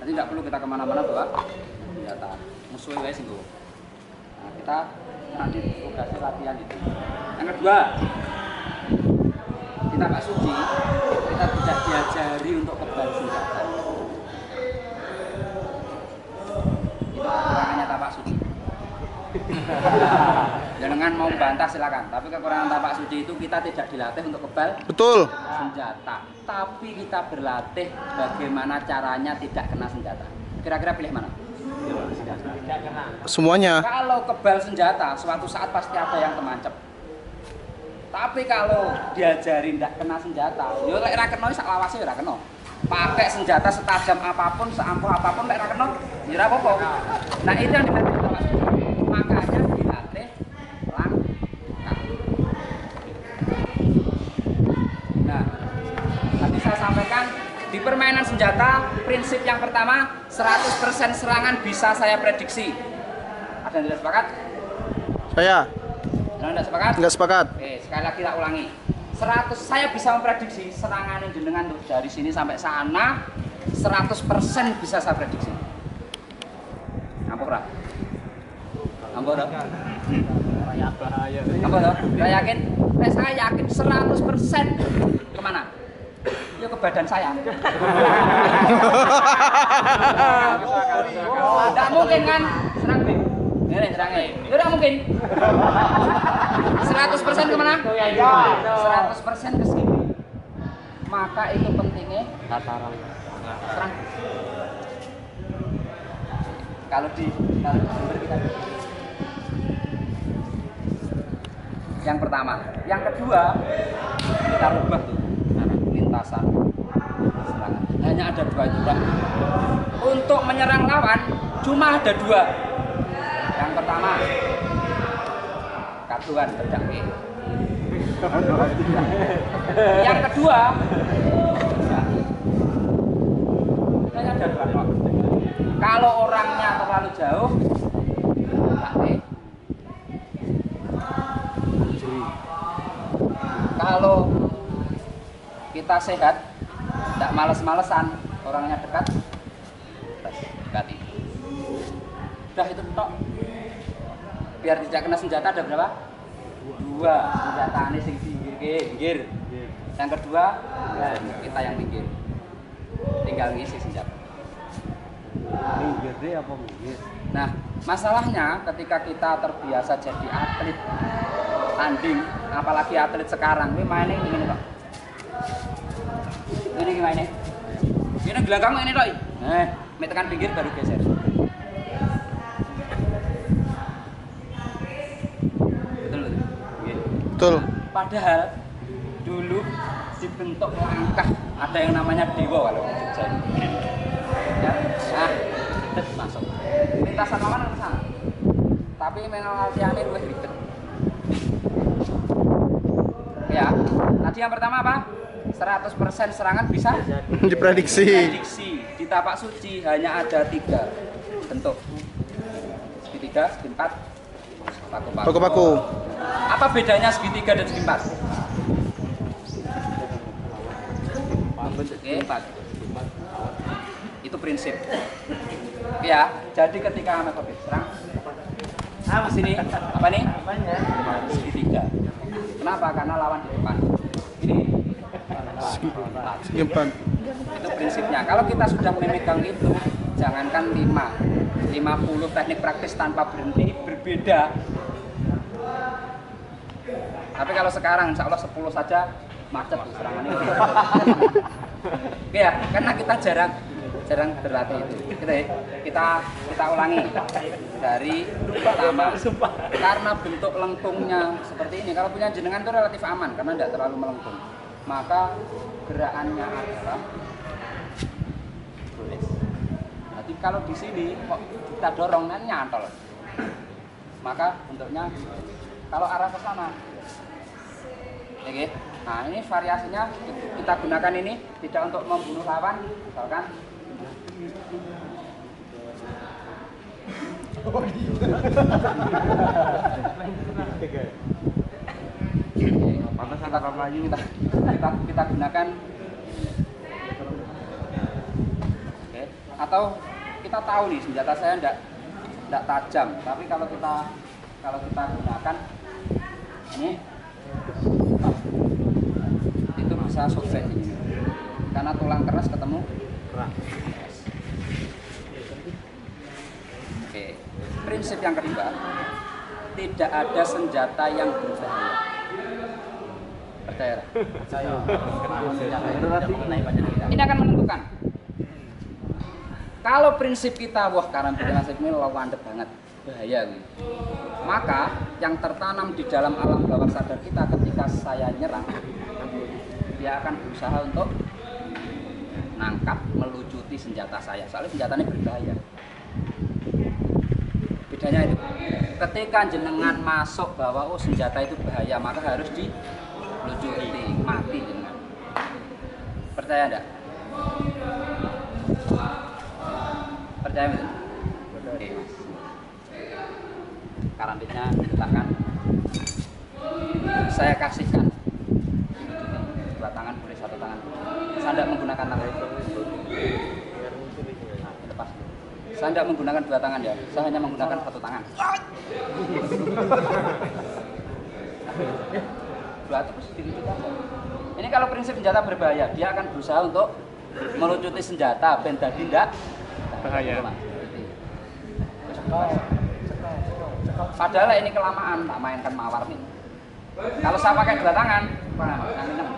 Nanti tidak perlu kita kemana-mana bawa senjata. Musuh guys itu. Nah, kita nanti tugasnya latihan itu. Yang kedua, kita Pak Suci, kita tidak diajari untuk kebal senjata. Itu kekurangannya tapak suci. Jangan mau bantah silakan, tapi kekurangan tapak suci itu kita tidak dilatih untuk kebal senjata, tapi kita berlatih bagaimana caranya tidak kena senjata. Kira-kira pilih mana? Semuanya. Kalau kebal senjata, suatu saat pasti ada yang temancep. Tapi kalau diajarin tidak kena senjata, yo lek ra kena sak lawase ora kena. Pakai senjata setajam apapun, seampuh apapun lek ra kena, ya ora apa-apa. Nah, itu yang dilatih Tapak Suci. Makanya dilatih langkah. Nah, tadi saya sampaikan di permainan senjata, prinsip yang pertama 100% serangan bisa saya prediksi. Ada yang tidak sepakat? Saya. Tidak sepakat? Nggak sepakat. Oke, sekali lagi tak ulangi. 100 saya bisa memprediksi serangan jenengan dari sini sampai sana 100% bisa saya prediksi. Apa ora? Apa ora? Apa ora? Saya yakin? Saya yakin 100% kemana? Ya ke badan saya. Tidak mungkin kan? Serang B. Ini serangnya. Ya tidak mungkin. 100% kemana? 100% ke sini. Maka itu pentingnya serang. Kalau di sumber kita. Yang pertama, yang kedua kita rubah tuh lintasan serangan. Hanya ada dua juga. Untuk menyerang lawan cuma ada dua. Yang pertama kartuan terdakwa. Yang kedua hanya ada dua. Kalau orangnya terlalu jauh, pakai. Kalau kita sehat, tidak males-malesan, orangnya dekat, dekati. Udah itu tok. Biar tidak kena senjata ada berapa? Dua senjata ini sing pinggir. Yang kedua kita yang pinggir. Tinggal ngisi senjata. Pinggir apa pinggir? Nah, masalahnya ketika kita terbiasa jadi atlet tanding, apalagi atlet sekarang, ini mainnya ini kok. Ini gimana? Ini gelanggang ini kok. Tekan pinggir baru geser. Betul. Padahal dulu dibentuk langkah ada yang namanya dewa kalau di Jogja. Ya, nah, masuk. Lintasan lawan ke sana. Tapi memang latihannya luwih ribet. Ya, tadi yang pertama apa? 100% serangan bisa Diprediksi. Di Tapak Suci hanya ada 3 bentuk. Segitiga, segi 4, Paku-paku. Apa bedanya segitiga dan segi 4? Oke, 4. Itu prinsip. Ya, jadi ketika anak habis serang, di sini apa nih? Segitiga. Kenapa? Karena lawan di depan. Ini Segi 4. itu prinsipnya. Kalau kita sudah memegang itu, jangankan 50 teknik praktis tanpa berhenti berbeda. Tapi kalau sekarang insya Allah 10 saja macet tuh serangannya. Oke ya, karena kita jarang berlatih itu. Kita ulangi dari pertama. Karena bentuk lengkungnya seperti ini. Kalau punya jenengan itu relatif aman karena tidak terlalu melengkung. Maka gerakannya adalah tulis. Jadi kalau di sini kok kita dorong kan nyantol. Maka bentuknya kalau arah ke sana. Oke. Nah, ini variasinya kita gunakan ini tidak untuk membunuh lawan, misalkan kita gunakan. Oke. Atau kita tahu nih senjata saya enggak tajam, tapi kalau kita gunakan ini itu bisa sobek ini karena tulang keras ketemu keras. Oke, prinsip yang kedua, tidak ada senjata yang berbahaya. Percaya? Ini akan menentukan. Kalau prinsip kita, wah karambit nasib ini landep banget, bahaya gitu. Maka yang tertanam di dalam alam bawah sadar kita ketika saya nyerang, dia akan berusaha untuk nangkap, melucuti senjata saya. Soalnya senjatanya berbahaya. Bedanya itu. Ketika jenengan masuk bahwa oh senjata itu bahaya, maka harus dilucuti, mati jenengan. Percaya enggak? Percaya betul? Oke. Karambitnya diletakkan. Saya kasihkan. Dua tangan boleh, satu tangan. Saya tidak menggunakan tangan. Lepas. Saya tidak menggunakan dua tangan ya. Saya hanya menggunakan satu tangan. Dua terus dilucut aja. Ini kalau prinsip senjata berbahaya, dia akan berusaha untuk melucuti senjata ben dadi ndak bahaya. Padahal ini kelamaan tak mainkan mawar nih. Kalau saya pakai dua tangan,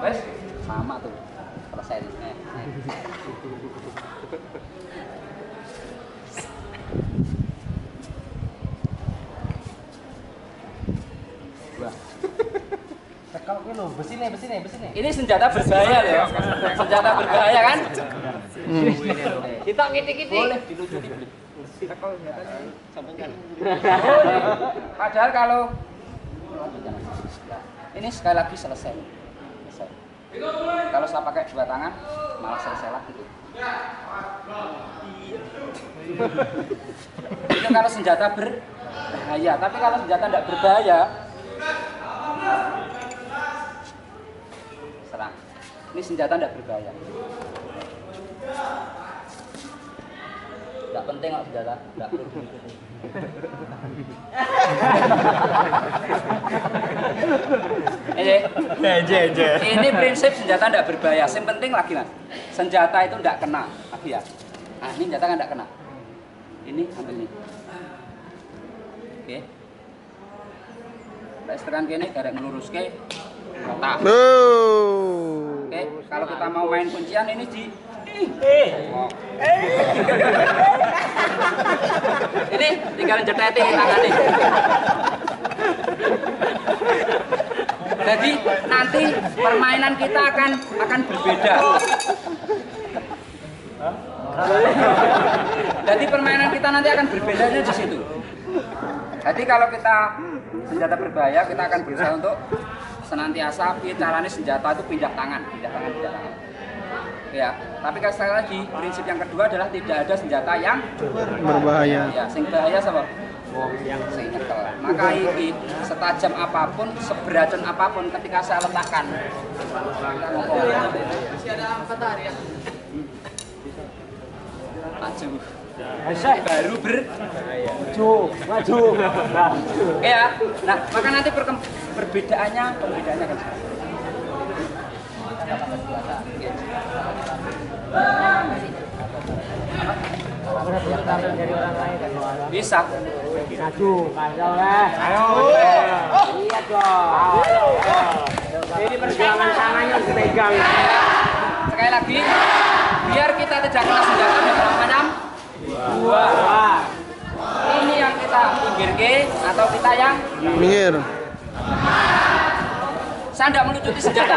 wes sama tuh selesai. Kalau ini besi nih. Ini senjata berbahaya loh. Senjata berbahaya kan? Kita kiti-kiti. Boleh dilucuti. Padahal kalau ini sekali lagi selesai. Kalau saya pakai dua tangan malah selesai lagi tuh. Itu kalau senjata berbahaya. Tapi kalau senjata tidak berbahaya, serang. Ini senjata tidak berbahaya. Tidak penting kok senjata, tidak perlu. Ini prinsip senjata tidak berbahaya. Yang penting lagi mas, senjata itu tidak kena. Lagi ya. Nah ini senjata kan tidak kena. Ini ambil ini. Oke. Kita tekan gini, garek melurus ke. Oke, kalau kita mau main kuncian ini di ini tinggal jeteti tangan nih. Jadi nanti permainan kita akan berbeda. Jadi permainan kita nanti akan berbedanya di situ. Jadi kalau kita senjata berbahaya, kita akan berusaha untuk senantiasa caranya senjata itu pindah tangan. Ya, tapi sekali lagi prinsip yang kedua adalah tidak ada senjata yang berbahaya. Ya, sing bahaya sama yang sing nyekel. Maka ini setajam apapun, seberacun apapun ketika saya letakkan. Masih ada matahari ya. Maju. Baru maju. Ya, nah maka nanti perbedaannya kan. Bisa. Maju, ayo. Iya dong. Jadi perjuangan tangannya harus dipegang. Sekali lagi, biar kita tidak kena senjata berapa macam? Dua. Ini yang kita pinggir ke atau kita yang Minggir. Saya tidak melucuti senjata.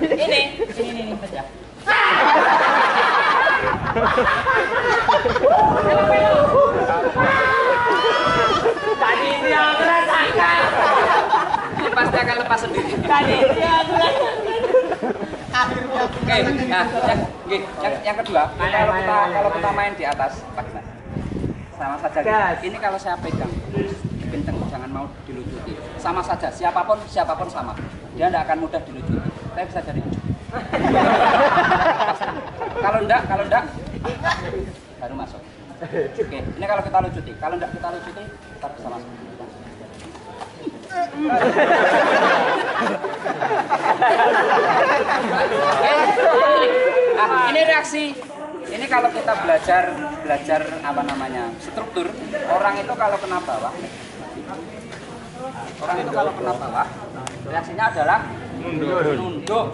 Ini saja. Tadi dia merasakan. Ini pasti akan lepas sendiri. Tadi dia merasakan. Oke, nah, yang kedua, kalau kita main di atas, sama saja. Ini kalau saya pegang, kenceng, jangan mau dilucuti. Sama saja, siapapun sama. Dia tidak akan mudah dilucuti. Saya bisa jadi. Kalau Kalau enggak baru masuk. Oke, ini kalau kita lucuti. Kalau enggak kita lucuti, kita bisa masuk. Nah, ini reaksi. Ini kalau kita belajar apa namanya struktur, orang itu kalau kena bawah, reaksinya adalah nunduk.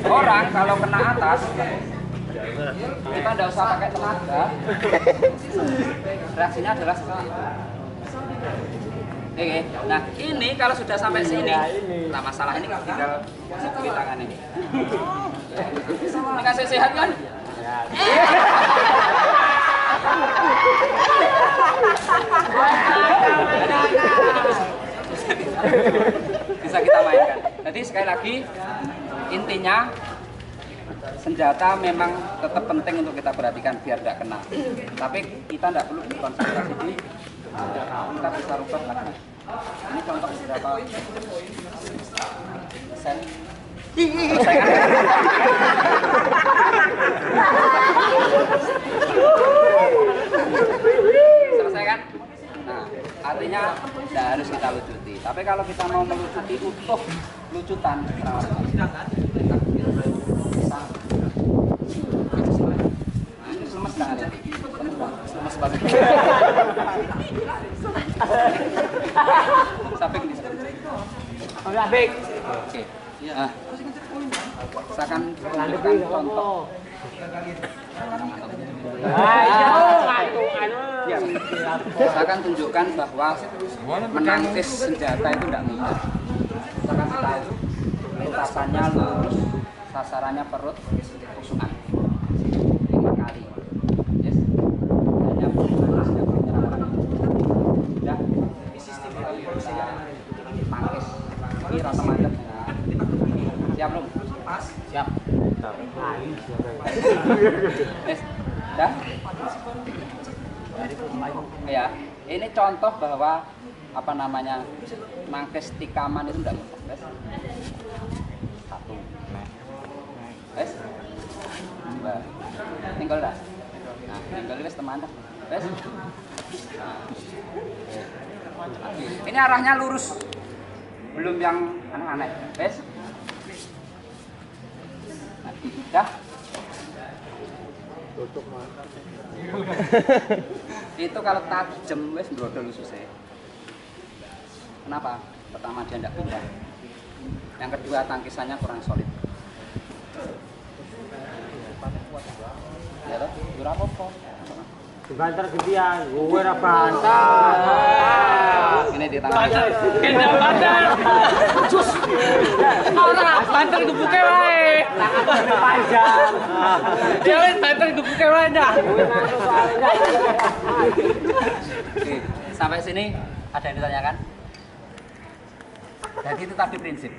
Orang kalau kena atas, kita tidak usah pakai tenaga, reaksinya adalah seperti itu. Oke, nah ini kalau sudah sampai sini, nah masalah ini tinggal di tangan ini. Ini kasih sehat kan? Bisa kita mainkan. Jadi sekali lagi intinya senjata memang tetap penting untuk kita perhatikan biar tidak kena. Tapi kita tidak perlu konsentrasi di kita bisa rubah lagi. Ini contoh beberapa persen. Selesai kan? Nah, artinya tidak harus kita lucuti. Tapi kalau kita mau melucuti utuh lucutan, lemes tangan ya? Lemes banget. Sampai di sini. Oke. Oke. Nah, saya akan tunjukkan contoh. Saya akan tunjukkan bahwa menangkis senjata itu tidak mudah. Kita kasih tahu lintasannya lurus, sasarannya perut, tusukan 5 kali. Yes. Hanya lurus dan menyerangkan. Sudah. Tangkis. Ini rasa mantap. Siap belum? Siap. Yes. Dah? Ya, ini contoh bahwa apa namanya mangkes tikaman itu tidak mudah. Yes. 1. Yes. 2. Tinggal dah. Nah, tinggal wis teman dah. Yes. Nah. Ini arahnya lurus. Belum yang aneh-aneh. Yes. Dah. Itu kalau tajam wes brodol susah. Kenapa? Pertama dia tidak pindah. Yang kedua tangkisannya kurang solid. Ya toh, ora apa-apa. Banter gedean, gue ora banter. Ini di tangan. Kena banter. Cus. Ora banter gebuke wae. Tangan panjang. Dia wis banter gebuke wae dah. Oke, sampai sini ada yang ditanyakan? Jadi itu tadi prinsip.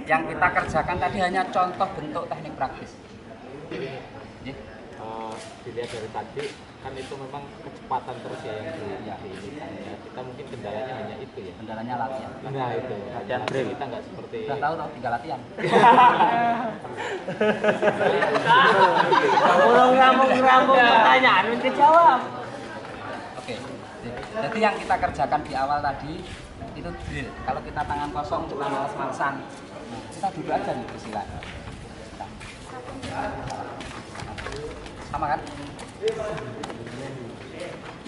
Yang kita kerjakan tadi hanya contoh bentuk teknik praktis. Dilihat dari tadi kan itu memang kecepatan terus ya yang ini kan ya. Kita mungkin kendalanya hanya itu ya. Kendalanya latihan. Nah itu latihan drill kita nggak seperti. Udah tahu toh, tinggal latihan. Ngomong pertanyaan minta jawab. Oke. Jadi yang kita kerjakan di awal tadi itu drill. Kalau kita tangan kosong cuma males-malesan, kita duduk aja nih bersila. Sama kan?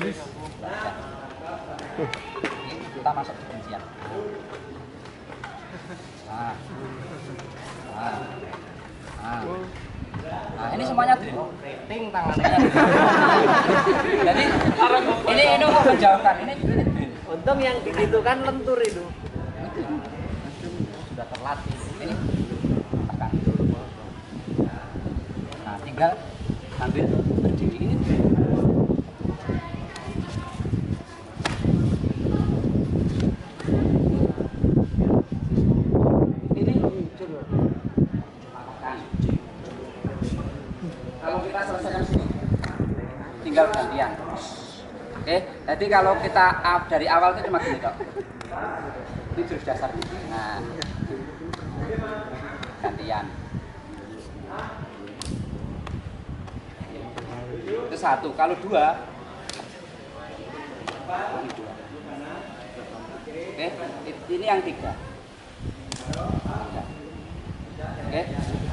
Ini kita masuk ke kuncian. Nah, ini semuanya drill. Ting tangannya. Jadi ini untuk menjauhkan ini drill. Untung yang gitu kan lentur itu. Sudah terlatih. Ini tekan. Nah, tinggal ambil berdiri ini. Kalau kita selesaikan sini, tinggal gantian. Oke, jadi kalau kita dari awal itu cuma gini kok. Ini jurus dasar. Nah, gantian. Itu satu. Kalau dua, ini dua. Oke, ini yang tiga. Oke,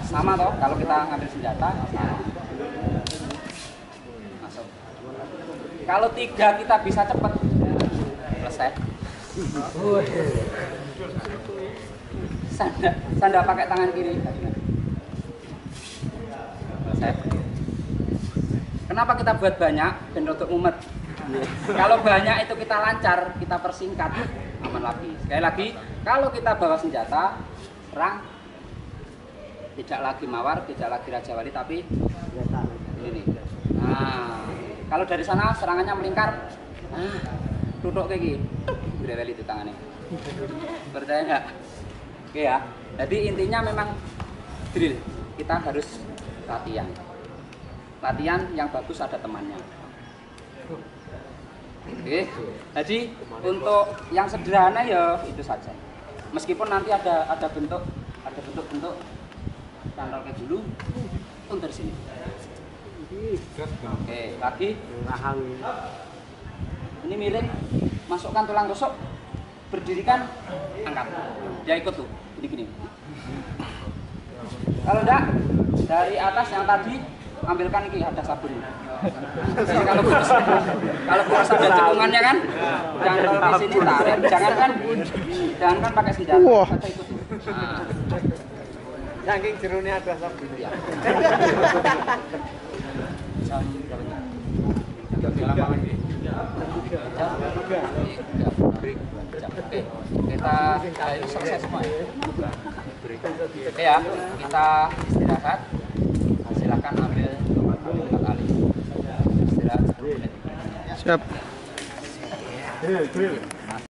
sama toh. Kalau kita ngambil senjata, sama. Masuk. Kalau tiga kita bisa cepat, selesai. Sanda pakai tangan kiri. Selesai. Kenapa kita buat banyak? Ben rodok mumet. Kalau banyak itu kita lancar, kita persingkat, aman lagi. Sekali lagi, kalau kita bawa senjata, serang, tidak lagi mawar, tidak lagi raja wali, tapi ini. Nah, kalau dari sana serangannya melingkar, duduk kayak gini, berewel itu tangannya. Percaya nggak? Oke ya. Jadi intinya memang drill. Kita harus latihan. Latihan yang bagus ada temannya. Oke. Jadi untuk yang sederhana ya itu saja. Meskipun nanti ada bentuk-bentuk cantol kayak dulu untuk sini. Oke, lagi. Ini miring, masukkan tulang rusuk, berdirikan, angkat. Dia ikut tuh, gini-gini. Kalau enggak, dari atas yang tadi, ambilkan ini, ada sabun. Jadi kalau boros ada cekungannya kan, cantol di sini tarik, jangan kan pakai senjata, Wah. kita ikut tuh. Nah. Saking jerone ada sabun. Ya. Jam berapa nih? Oke, kita ini selesai semua ya. Oke ya, kita istirahat. Silakan ambil tempat alih. Istirahat 10 menit. Siap.